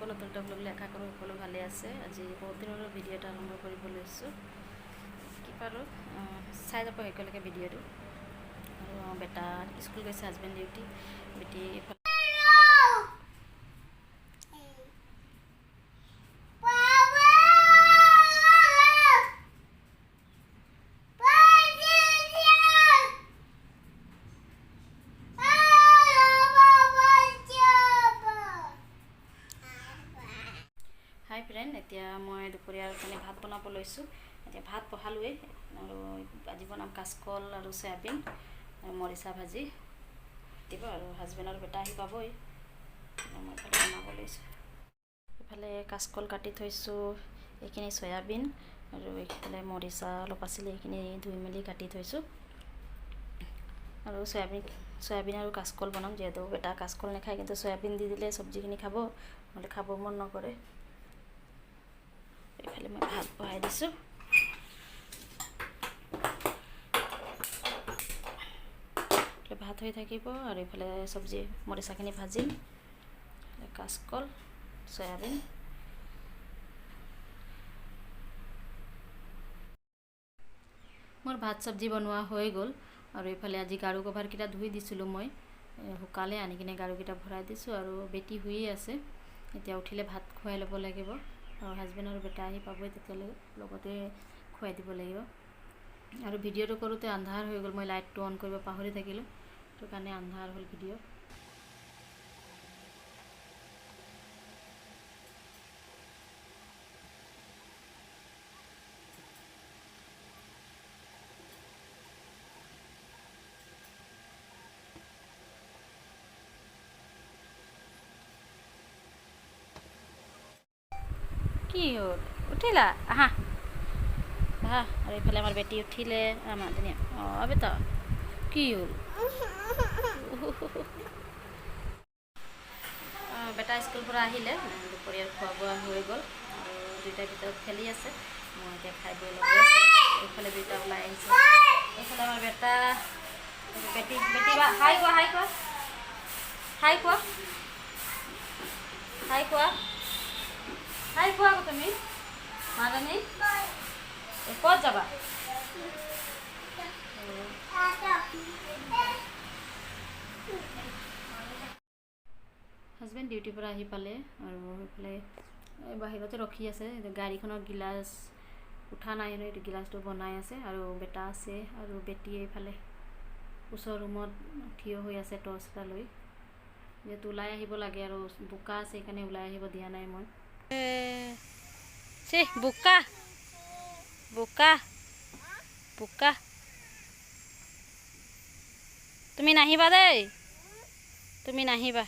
আকৌ নতুন এটা ব্লগ আশা কৰোঁ সকলো ভালে আছে। আজি বহুত দিনৰ ভিডিঅ' এটা আৰম্ভ কৰিব লৈছোঁ। কি পাৰোঁ চাই যাব একেলগে ভিডিঅ'টো। আৰু বেটা স্কুল গৈছে, হাজবেণ্ড ডিউটি, বেটি হাই ফ্ৰেণ্ড, এতিয়া মই দুপৰীয়াৰ কাৰণে ভাত বনাব লৈছোঁ। এতিয়া ভাত বহালোৱেই আৰু আজি বনাম কাচকল আৰু চয়াবিন আৰু মৰিচা ভাজি দিব। আৰু হাজবেণ্ড আৰু বেটা আহি পাবই, মই এইফালে বনাব লৈছোঁ। এইফালে কাচকল কাটি থৈছোঁ, এইখিনি চয়াবিন আৰু এইফালে মৰিচা অলপ আছিলে, এইখিনি ধুই মেলি কাটি থৈছোঁ। আৰু চয়াবিন আৰু কাচকল বনাম, যিহেতু বেটা কাচকল নাখায়, কিন্তু চয়াবিন দি দিলে চব্জিখিনি খাব, নহ'লে খাব মন নকৰে। এইফালে মই ভাত বহাই দিছোঁ। ভাত হৈ থাকিব আৰু এইফালে চব্জি মৰিচাখিনি ভাজিম, কাচকল চয়াবিন। মোৰ ভাত চব্জি বনোৱা হৈ গ'ল। আৰু এইফালে আজি গাৰু কভাৰকেইটা ধুই দিছিলোঁ, মই শুকালে আনি কিনে গাৰুকেইটা ভৰাই দিছোঁ। আৰু বেটি শুইয়ে আছে, এতিয়া উঠিলে ভাত খুৱাই ল'ব লাগিব। আৰু হাজবেণ্ড আৰু বেটা আহি পাবই, তেতিয়ালৈ লগতে খুৱাই দিব লাগিব। আৰু ভিডিঅ'টো কৰোঁতে আন্ধাৰ হৈ গ'ল, মই লাইটটো অন কৰিব পাহৰি থাকিলোঁ, সেইটো কাৰণে আন্ধাৰ হ'ল ভিডিঅ'। কি হ'ল, উঠিলা? আহা আহা। আৰু এইফালে আমাৰ বেটি উঠিলে, আমাৰ ধুনীয়া। অঁ বেটা, কি হ'ল? বেটা স্কুলৰ পৰা আহিলে, দুপৰীয়াৰ খোৱা বোৱা হৈ গ'ল আৰু দুইটাৰ ভিতৰত খেলি আছে। মই এতিয়া খাই বৈ লগ আছোঁ। এইফালে দুইটা ওলাই আহিছে। এইফালে আমাৰ বেটা বেটি বা হাই কোৱা, হাই কোৱা, হাই কোৱা, হাই কোৱা, হাই কোৱা আকৌ তুমি মাৰাণী, ক'ত যাবা? হাজবেণ্ড ডিউটিৰ পৰা আহি পালে আৰু সেইফালে বাহিৰতে ৰখি আছে। গাড়ীখনৰ গিলাচ উঠা নাই, এইটো গিলাচটো বনাই আছে। আৰু বেটা আছে আৰু বেটিয়ে এইফালে ওচৰ ৰুমত থিয় হৈ আছে টৰ্চ এটা লৈ, যিহেতু ওলাই আহিব লাগে আৰু বোকা আছে, সেইকাৰণে ওলাই আহিব দিয়া নাই মই। বোকা বোকা বোকা, তুমি নাহিবা দেই, তুমি নাহিবা।